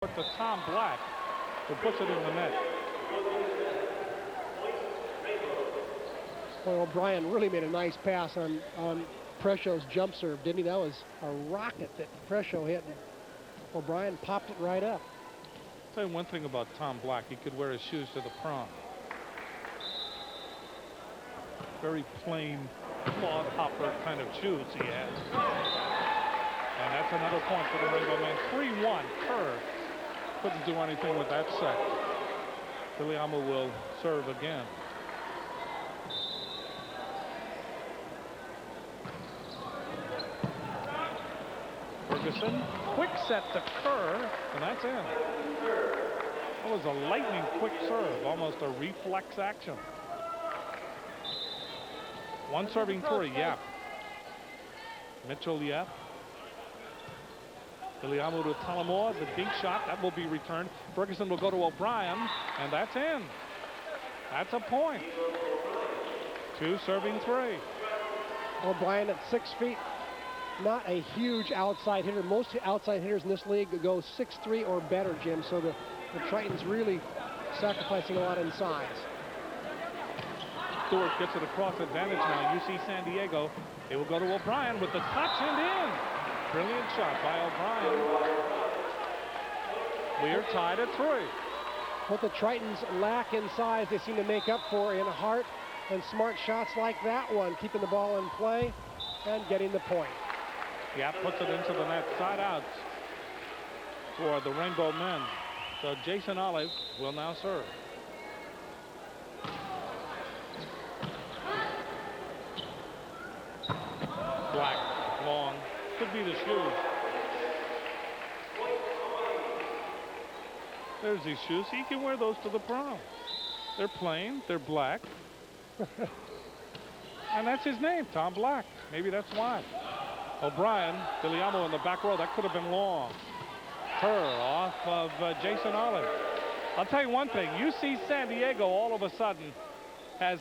To Tom Black, who puts it in the net. Well, O'Brien really made a nice pass on Presho's jump serve, didn't he? That was a rocket that Presho hit, and O'Brien popped it right up. I'll tell you one thing about Tom Black, he could wear his shoes to the prom. Very plain clod hopper kind of shoes he has. And that's another point for the Rainbow Men. 3-1 Kerr. Couldn't do anything with that set. Viliamo will serve again. Ferguson, quick set to Kerr, and that's in. That was a lightning quick serve, almost a reflex action. One serving three, Yap. Mitchell Yap. Viliamo to Talamore, the deep shot, that will be returned. Ferguson will go to O'Brien, and that's in. That's a point. Two serving three. O'Brien at 6 feet, not a huge outside hitter. Most outside hitters in this league go 6'3" or better, Jim, so the Tritons really sacrificing a lot in size. Stewart gets it across advantage now. UC San Diego. They will go to O'Brien with the touch and in. Brilliant shot by O'Brien. We are tied at 3. What the Tritons lack in size, they seem to make up for in heart and smart shots like that one, keeping the ball in play and getting the point. Yap puts it into the net, side out for the Rainbow Men. So Jason Olive will now serve. Black, long. Could be the shoes. There's his shoes. He can wear those to the prom. They're plain. They're black. And that's his name, Tom Black. Maybe that's why. O'Brien, Viliamo in the back row. That could have been long. Kerr off of Jason Olive. I'll tell you one thing. UC San Diego all of a sudden has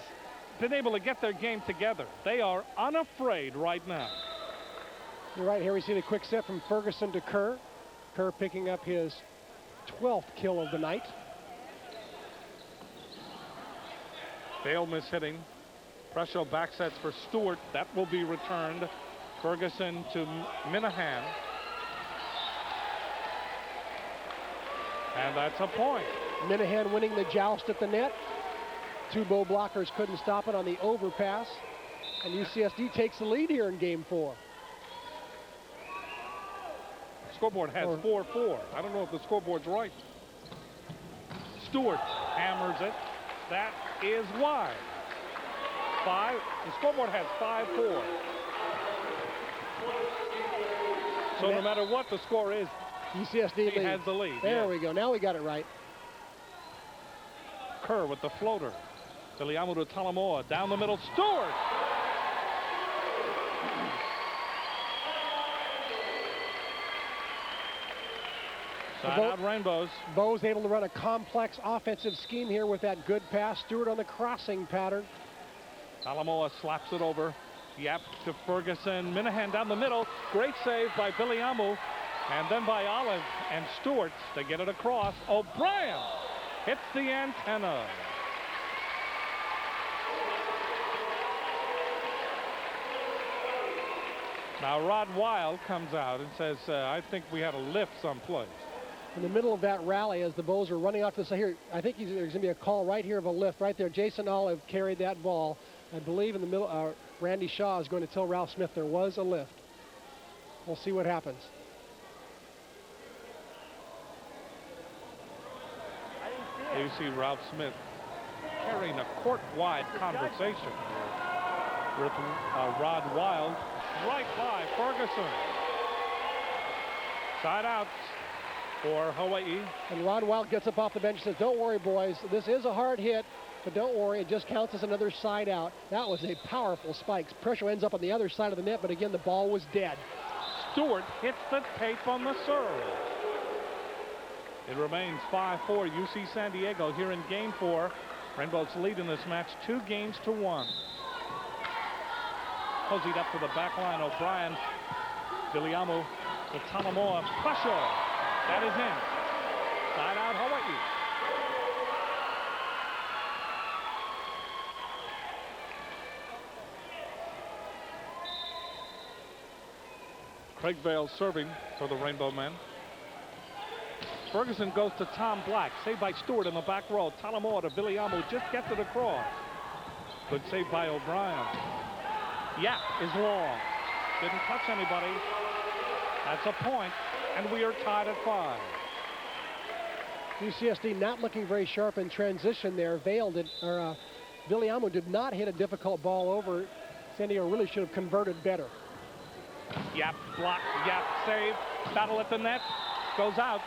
been able to get their game together. They are unafraid right now. You're right. Here we see the quick set from Ferguson to Kerr. Kerr picking up his 12th kill of the night. Bale mishitting. Presho back sets for Stewart. That will be returned. Ferguson to Minahan. And that's a point. Minahan winning the joust at the net. Two bow blockers couldn't stop it on the overpass. And UCSD takes the lead here in game 4. Scoreboard has 4-4. I don't know if the scoreboard's right. Stewart hammers it. That is wide. 5. The scoreboard has 5-4. So no matter what the score is, UCSD he has the lead. There we go. Now we got it right. Kerr with the floater. Viliamo to Talamoa. Down the middle. Stewart. Side out Rainbows. Bo's able to run a complex offensive scheme here with that good pass. Stewart on the crossing pattern. Talamoa slaps it over. Yap to Ferguson. Minahan down the middle. Great save by Viliamo. And then by Olive and Stewart to get it across. O'Brien hits the antenna. Now Rod Wild comes out and says, I think we had a lift someplace. In the middle of that rally as the Bows are running off to the side here, I think there's going to be a call right here of a lift right there. Jason Olive carried that ball. I believe in the middle, Randy Shaw is going to tell Ralph Smith there was a lift. We'll see what happens. You see Ralph Smith carrying a court-wide conversation with Rod Wild right by Ferguson. Side out for Hawaii. And Rod Wild gets up off the bench and says, don't worry, boys. This is a hard hit, but don't worry. It just counts as another side out. That was a powerful spike. Pressure ends up on the other side of the net, but again, the ball was dead. Stewart hits the tape on the serve. It remains 5-4 UC San Diego here in game 4. Rainbows lead in this match 2-1. Poseyed up to the back line. O'Brien, Viliamo to Talamoa. Presho. That is in. Craig Vale serving for the Rainbow Men. Ferguson goes to Tom Black. Saved by Stewart in the back row. Talamore to Viliamo. Just gets it across. Good save by O'Brien. Yap is long. Didn't touch anybody. That's a point, and we are tied at 5. UCSD not looking very sharp in transition there. Viliamo did not hit a difficult ball over. San Diego really should have converted better. Yap block, Yap save. Battle at the net. Goes out.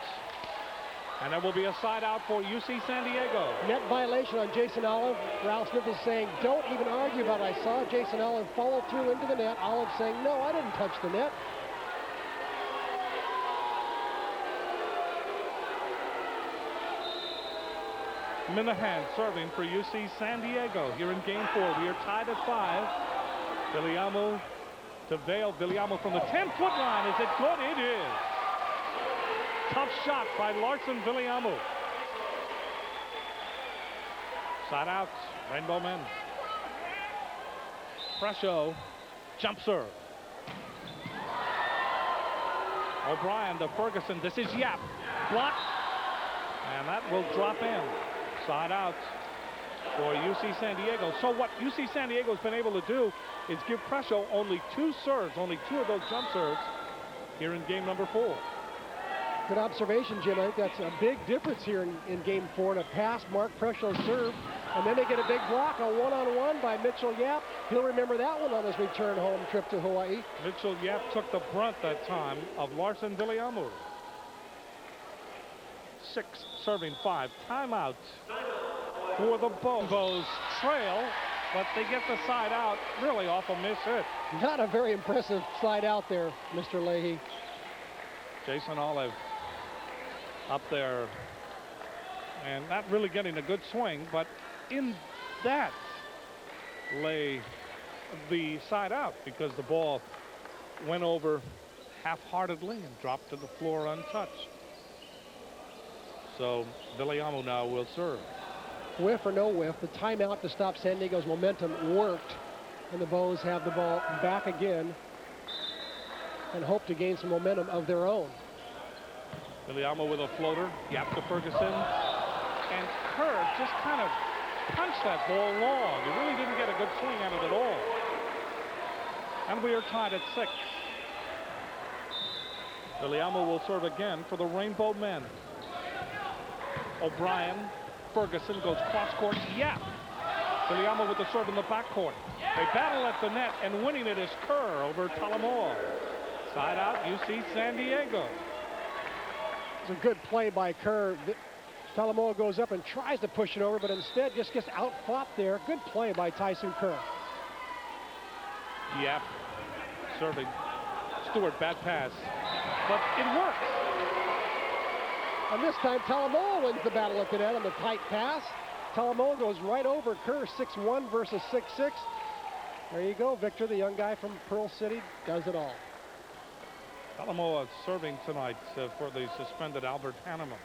And there will be a side out for UC San Diego. Net violation on Jason Olive. Ralph Smith is saying, don't even argue about it. I saw Jason Olive follow through into the net. Olive saying, no, I didn't touch the net. Minahan serving for UC San Diego here in game 4. We are tied at 5. Viliamo to Vale. Viliamo from the 10-foot line. Is it good? It is. Tough shot by Larson Viliamo. Side out, Rainbow Men. Fresho, jump serve. O'Brien to Ferguson. This is Yap. Block. And that will drop in. Side out for UC San Diego. So what UC San Diego has been able to do is give Fresho only 2 serves, only 2 of those jump serves here in game number 4. Good observation, Jim. I think that's a big difference here in game 4. To pass Mark Fresho's serve, and then they get a big block, a one-on-one by Mitchell Yap. He'll remember that one on his return home trip to Hawaii. Mitchell Yap took the brunt that time of Larson Viliamo. 6 serving 5. Timeout for the Bows. Trail, but they get the side out really off a miss hit. Not a very impressive side out there, Mr. Leahy. Jason Olive up there and not really getting a good swing, but in that lay the side out because the ball went over half-heartedly and dropped to the floor untouched. So Viliamo now will serve. Whiff or no whiff, the timeout to stop San Diego's momentum worked, and the Bows have the ball back again and hope to gain some momentum of their own. Viliamo with a floater. Yap to Ferguson. And Kerr just kind of punched that ball long. He really didn't get a good swing at it at all. And we are tied at 6. Viliamo will serve again for the Rainbow Men. O'Brien. Ferguson goes cross court. Yap. Viliamo with the serve in the backcourt. They battle at the net, and winning it is Kerr over Talamore. Side out, UC San Diego. It's a good play by Kerr. Talamore goes up and tries to push it over, but instead just gets out-fought there. Good play by Tyson Kerr. Yep. Serving. Stewart, bad pass. But it works. And this time, Talamore wins the battle at the net on the tight pass. Talamore goes right over Kerr, 6'1" versus 6'6". There you go, Victor, the young guy from Pearl City, does it all. Talamore serving tonight for the suspended Albert Hanneman.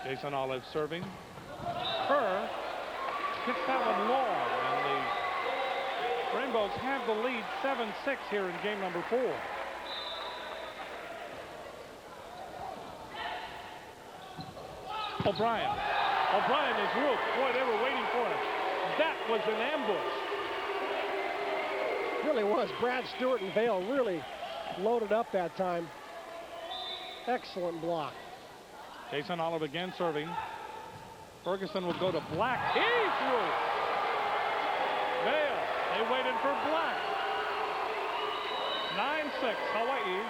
Jason Olive serving. Kerr gets that one long, and the Rainbows have the lead 7-6 here in game number 4. O'Brien. O'Brien is roofed. Boy, they were waiting for it. That was an ambush. Really was. Brad Stewart and Vale really loaded up that time. Excellent block. Jason Olive again serving. Ferguson will go to Black. He's through. Vale. They waited for Black. 9-6 Hawaii.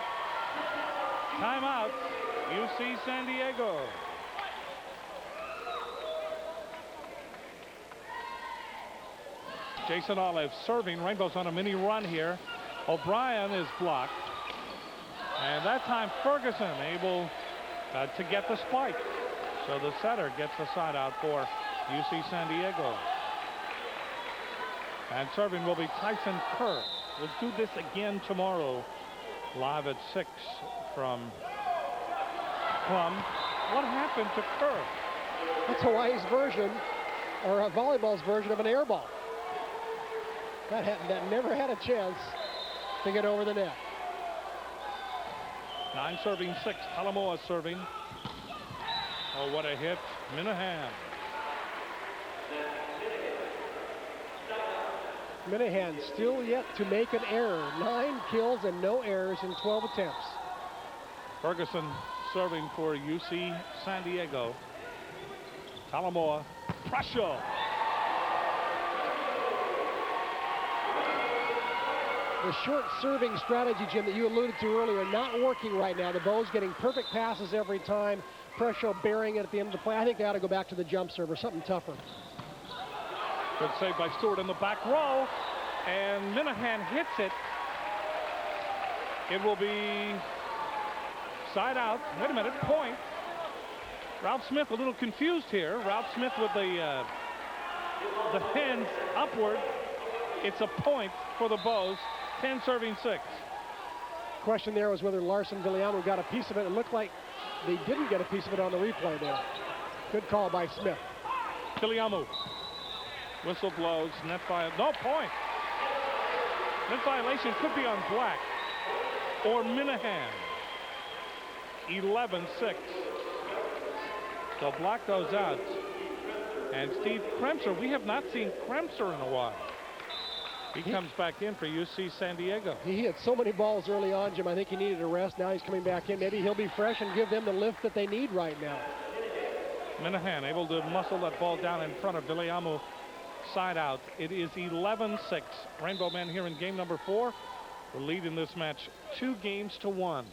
Timeout. UC San Diego. Jason Olive serving. Rainbows on a mini run here. O'Brien is blocked. And that time Ferguson able to get the spike. So the setter gets the side out for UC San Diego. And serving will be Tyson Kerr. We'll do this again tomorrow live at 6 from what happened to Kerr? That's Hawaii's version, or volleyball's version of an air ball. That never had a chance to get over the net. 9 serving 6. Talamoa serving. Oh, what a hit. Minahan. Minahan still yet to make an error. 9 kills and no errors in 12 attempts. Ferguson serving for UC San Diego. Talamoa. Pressure. The short serving strategy, Jim, that you alluded to earlier, not working right now. The Bows getting perfect passes every time. Pressure bearing it at the end of the play. I think they ought to go back to the jump serve or something tougher. Good save by Stewart in the back row. And Minahan hits it. It will be side out. Wait a minute. Point. Ralph Smith a little confused here. Ralph Smith with the hands upward. It's a point for the Bows. 10 serving 6. Question there was whether Larson Villiamo got a piece of it. It looked like they didn't get a piece of it on the replay there. Good call by Smith. Villiamo. Whistle blows. Net violation. No point. Net violation could be on Black or Minahan. 11-6. So Black goes out. And Steve Kremser, we have not seen Kremser in a while. He comes back in for UC San Diego. He hit so many balls early on, Jim. I think he needed a rest. Now he's coming back in. Maybe he'll be fresh and give them the lift that they need right now. Minahan able to muscle that ball down in front of Villiamo. Side out. It is 11-6. Rainbow Men here in game number 4. We're leading this match 2-1.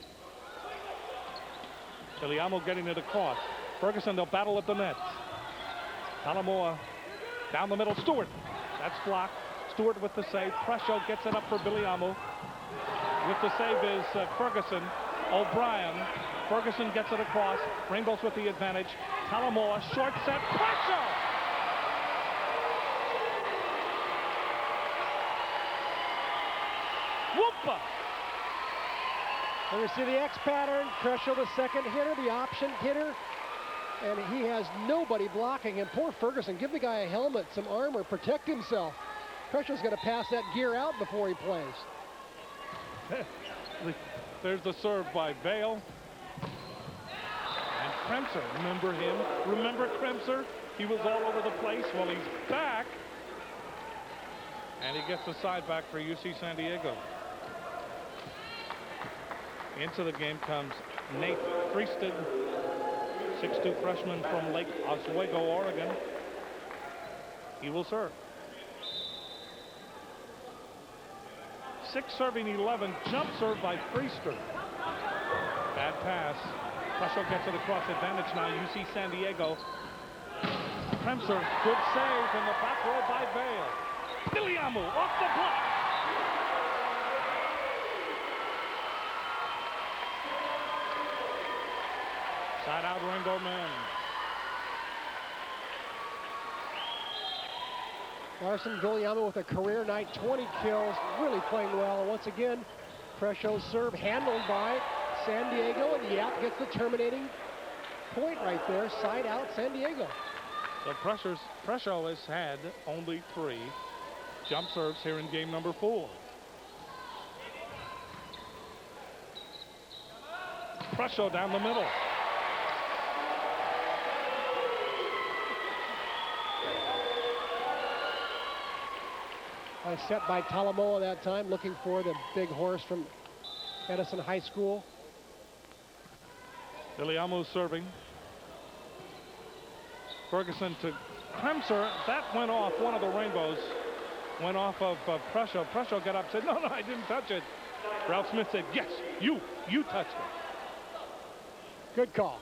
Villiamo getting it across. Ferguson, they'll battle at the net. Talamoa down the middle. Stewart. That's blocked. Stewart with the save. Presho gets it up for Villiamo. With the save is Ferguson. O'Brien. Ferguson gets it across. Rainbows with the advantage. Talamoa, short set. Presho! Whoopa! And we see the X pattern. Presho, the second hitter, the option hitter. And he has nobody blocking him. Poor Ferguson. Give the guy a helmet, some armor, protect himself. Presho's going to pass that gear out before he plays. There's the serve by Vale. And Kremser, remember him? Remember Kremser? He was all over the place. Well, he's back. And he gets the side back for UC San Diego. Into the game comes Nate Priested, 6'2" freshman from Lake Oswego, Oregon. He will serve. 6 serving 11. Jump serve by Priester. Bad pass. Presho gets it across. Advantage now. UC San Diego. Kremser. Good save in the back row by Vale. Villiamo off the block. Side out Rainbow Men. Larson Villiamo with a career night, 20 kills, really playing well. And once again, Presho's serve handled by San Diego, and Yap gets the terminating point right there. Side out San Diego. So Presho has had only 3 jump serves here in game number 4. Presho down the middle. Set by Talamoa that time, looking for the big horse from Edison High School. Villiamo serving. Ferguson to Kremser. That went off. One of the Rainbows went off of Presho. Presho got up and said, no, I didn't touch it. Ralph Smith said, yes, you touched it. Good call.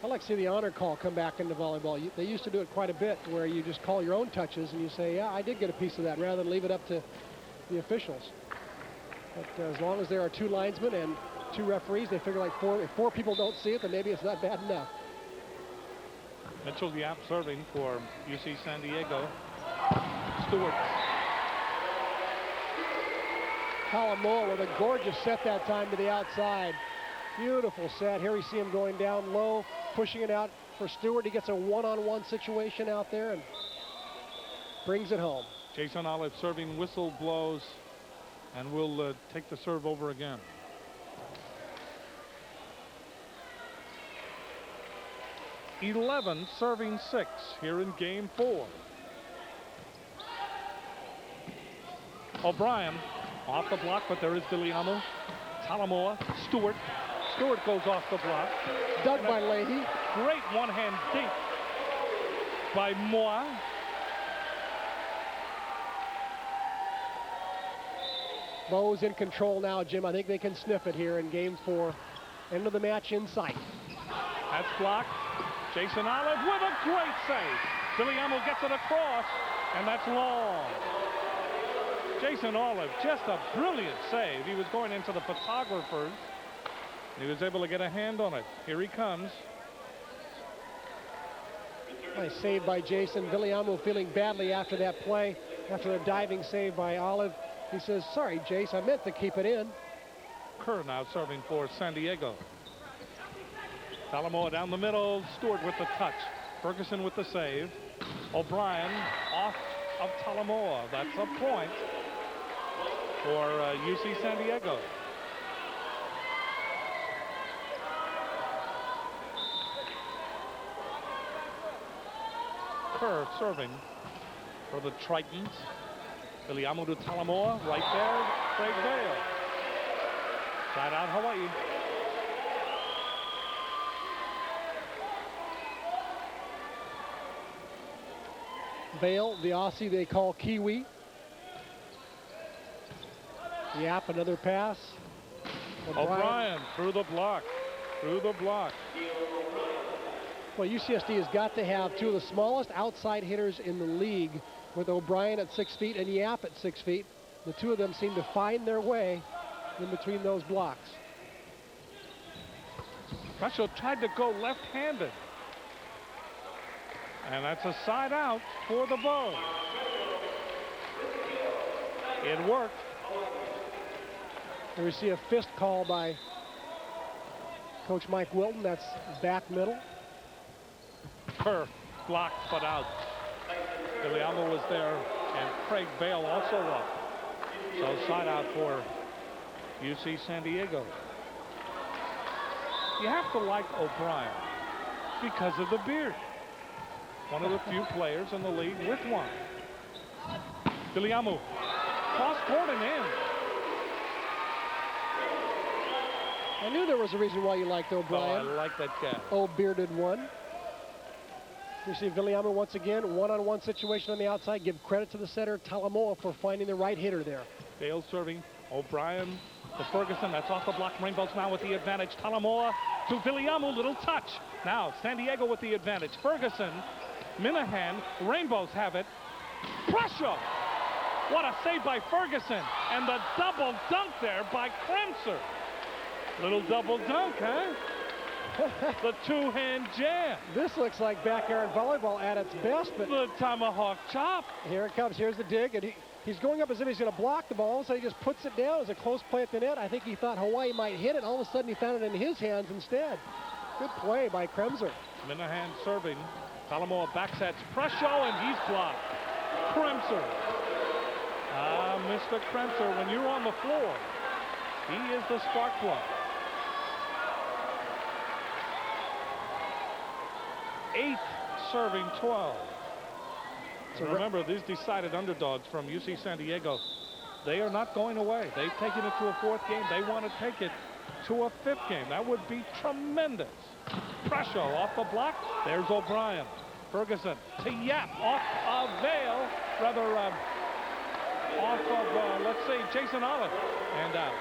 I'd like to see the honor call come back into volleyball. They used to do it quite a bit where you just call your own touches and you say, yeah, I did get a piece of that, rather than leave it up to the officials. But as long as there are 2 linesmen and 2 referees, they figure like if 4 people don't see it, then maybe it's not bad enough. Mitchell Yap serving for UC San Diego. Stewart. Talamoa with a gorgeous set that time to the outside. Beautiful set. Here we see him going down low, pushing it out for Stewart. He gets a one-on-one situation out there, and brings it home. Jason Olive serving whistle blows, and will take the serve over again. (11 serving 6 here in game 4. O'Brien off the block, but there is Viliamo. Talamoa, Stewart. Stewart goes off the block. Dug by Leahy. Great one-hand dink by Moa. Bo's in control now, Jim. I think they can sniff it here in game 4. End of the match in sight. That's blocked. Jason Olive with a great save. Viliamo gets it across, and that's long. Jason Olive, just a brilliant save. He was going into the photographers. He was able to get a hand on it. Here he comes. Nice save by Jason. Viliamo feeling badly after that play, after a diving save by Olive. He says, sorry, Jace, I meant to keep it in. Kerr now serving for San Diego. Talamoa down the middle. Stewart with the touch. Ferguson with the save. O'Brien off of Talamoa. That's a point for UC San Diego. Kerr serving for the Tritons. Viliamo to Talamoa. Right there, Craig Vale. Side out Hawaii. Vale, the Aussie they call Kiwi. Yap, another pass. O'Brien through the block. Through the block. Well, UCSD has got to have two of the smallest outside hitters in the league, with O'Brien at 6 feet and Yap at 6 feet. The two of them seem to find their way in between those blocks. Russia tried to go left-handed. And that's a side out for the Bow. It worked. And we see a fist call by Coach Mike Wilton. That's back middle. Kerr blocked but out. Viliamo was there, and Craig Vale also up. So side out for UC San Diego. You have to like O'Brien because of the beard. One of the few players in the league with one. Viliamo cross court and in. I knew there was a reason why you liked O'Brien. Oh, I like that guy. Oh, bearded one. You see Viliamo once again, one-on-one situation on the outside. Give credit to the setter, Talamoa, for finding the right hitter there. Bale serving. O'Brien to Ferguson. That's off the block. Rainbows now with the advantage. Talamoa to Viliamo. Little touch. Now San Diego with the advantage. Ferguson, Minahan, Rainbows have it. Pressure! What a save by Ferguson. And the double dunk there by Kremser. Little double dunk, huh? The two-hand jam. This looks like backyard volleyball at its best, but The tomahawk chop. here it comes. Here's the dig, and he's going up as if he's going to block the ball, so he just puts it down. It was a close play at the net. I think he thought Hawaii might hit it. All of a sudden, he found it in his hands instead. Good play by Kremser. Minahan serving. Talamoa backsets Pressure, and he's blocked. Kremser. Mr. Kremser, when you're on the floor, he is the spark plug. 8 serving 12. So remember, these decided underdogs from UC San Diego, they are not going away. They've taken it to a 4th game. They want to take it to a 5th game. That would be tremendous. Pressure off the block. There's O'Brien. Ferguson to Yap off of Vale. Rather, off of, let's say, Jason Olive. And out.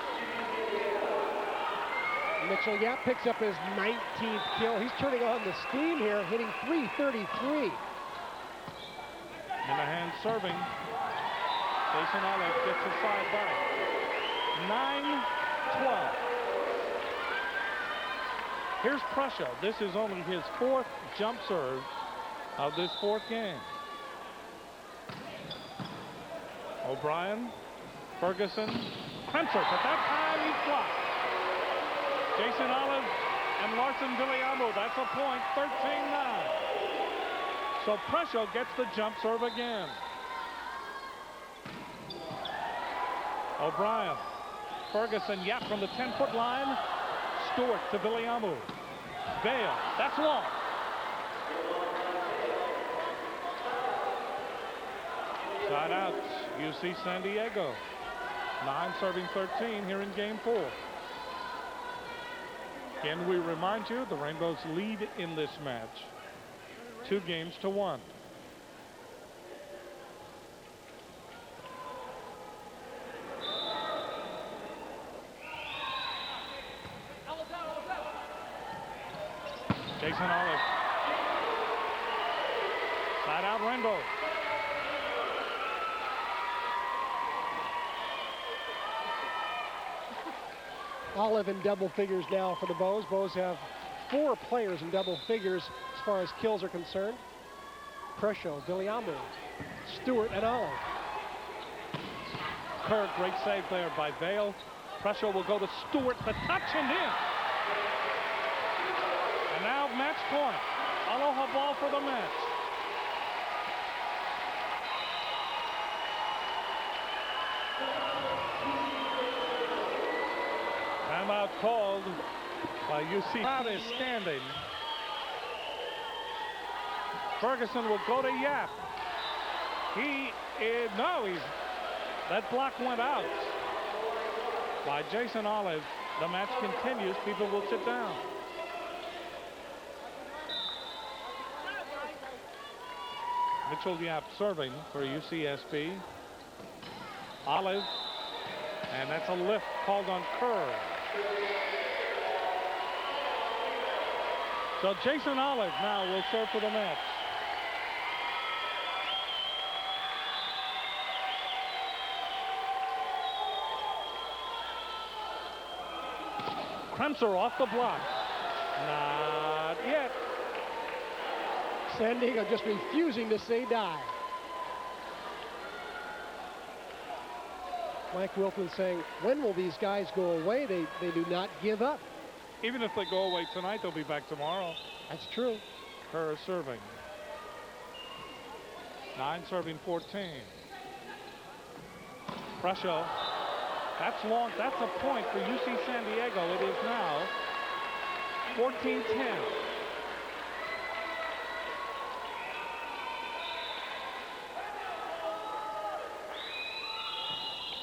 Mitchell Yap picks up his 19th kill. He's turning on the steam here, hitting .333. Minahan serving. Jason Olive gets a side back. 9-12. Here's Prussia. This is only his 4th jump serve of this 4th game. O'Brien, Ferguson, Kremser, but that time he's blocked. Jason Olive and Larson Viliamo, that's a point, 13-9. So Prussia gets the jump serve again. O'Brien. Ferguson, Yap from the 10-foot line. Stewart to Viliamu. Bale, that's long. Side out, UC San Diego. 9 serving 13 here in game 4. Again, we remind you the Rainbows lead in this match 2-1. Jason Olive. Side out Rainbow. Olive in double figures now for the Bows. Bows have 4 players in double figures as far as kills are concerned. Presho, Viliamu, Stewart, and Olive. Kerr, great save there by Vale. Presho will go to Stewart, the touch and in. And now match point. Aloha ball for the match. Timeout called by UC. Crowd is standing. Ferguson will go to Yap. That block went out by Jason Olive. The match continues. People will sit down. Mitchell Yap serving for UCSD. Olive, and that's a lift called on Kerr. So Jason Olive now will serve for the match. Kremser off the block. Not yet. San Diego just refusing to say die. Mike Wilton saying, when will these guys go away? They do not give up. Even if they go away tonight, they'll be back tomorrow. That's true. Kerr is serving. 9 serving 14. Presho. That's long. That's a point for UC San Diego. It is now 14-10.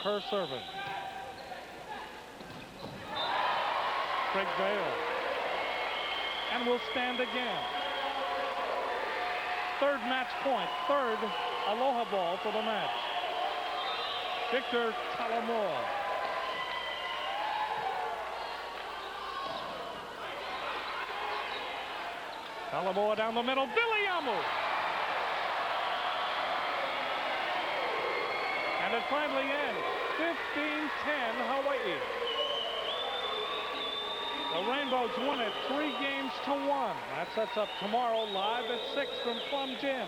Kerr serving. Craig Vale. And will stand again. 3rd match point. 3rd Aloha ball for the match. Victor Talamor. Talamor down the middle. Viliamu. And it finally ends. 15-10 Hawaii. The Rainbows won it 3-1. That sets up tomorrow live at 6 from Plum Gym.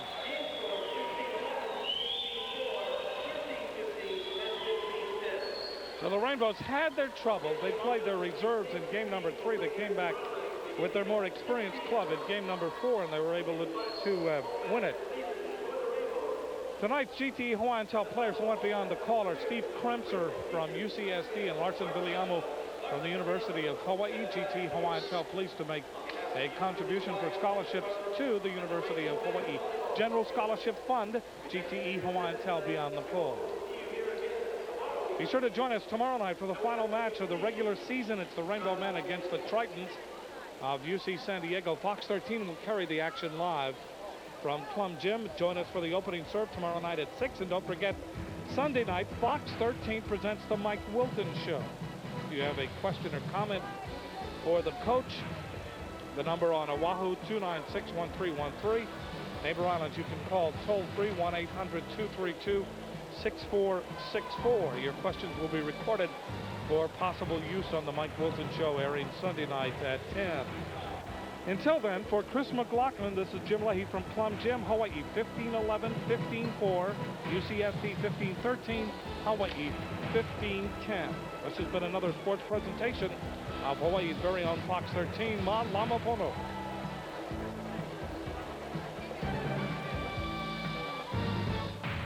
So the Rainbows had their trouble. They played their reserves in game number 3. They came back with their more experienced club in game number 4, and they were able to win it. Tonight's GTE Hawaiian Tel players who went beyond the call are Steve Kremser from UCSD and Larson Viliamu from the University of Hawaii. GTE Hawaiian Tel pleased to make a contribution for scholarships to the University of Hawaii General Scholarship Fund. GTE Hawaiian Tel beyond the call. Be sure to join us tomorrow night for the final match of the regular season. It's the Rainbow Men against the Tritons of UC San Diego. Fox 13 will carry the action live from Plum Gym. Join us for the opening serve tomorrow night at 6. And don't forget, Sunday night, Fox 13 presents the Mike Wilton Show. If you have a question or comment for the coach, the number on Oahu, 296-1313. Neighbor Islands, you can call toll-free 1-800-232-6464. Your questions will be recorded for possible use on the Mike Wilton Show, airing Sunday night at 10. Until then, for Chris McLaughlin, this is Jim Leahy from Plum Gym, Hawaii 15-11, 15-4, UCSD 15-13, Hawaii 15-10. This has been another sports presentation of Hawaii's very own Fox 13. Ma Lama Pono.